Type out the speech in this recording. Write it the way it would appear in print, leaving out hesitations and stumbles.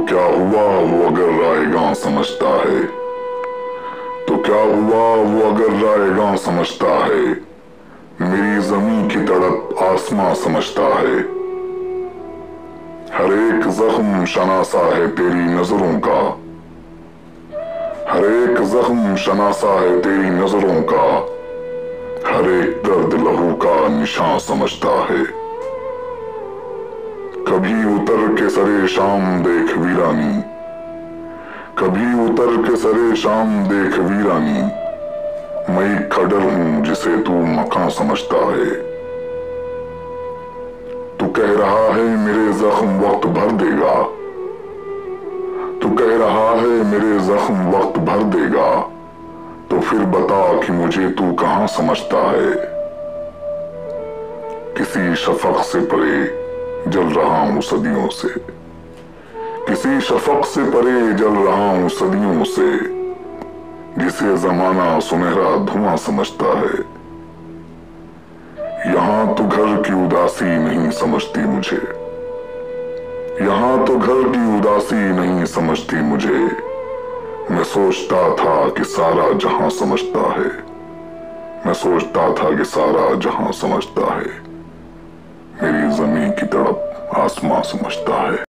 क्या हुआ वो अगर रायगां समझता है, तो क्या हुआ वो अगर रायगां समझता है। मेरी जमीन की तड़प आसमां समझता है। हर एक जख्म शनासा है तेरी नजरों का, हर एक जख्म शनासा है तेरी नजरों का। हर एक दर्द लहू का निशान समझता है। कभी उतर के सरे शाम देख वीरानी, कभी उतर के सरे शाम देख वीरानी। मैं खडर हूं जिसे तू मकान समझता है। तू कह रहा है मेरे जख्म वक्त भर देगा, तू कह रहा है मेरे जख्म वक्त भर देगा। तो फिर बता कि मुझे तू कहां समझता है। किसी शफक से परे जल रहा हूं सदियों से, किसी शफक से परे जल रहा हूं सदियों से। जिसे जमाना सुनहरा धुआं समझता है। यहां तो घर की उदासी नहीं समझती मुझे, यहां तो घर की उदासी नहीं समझती मुझे। मैं सोचता था कि सारा जहां समझता है, मैं सोचता था कि सारा जहां समझता है। मेरी जमीन की तड़प आसमां समझता है।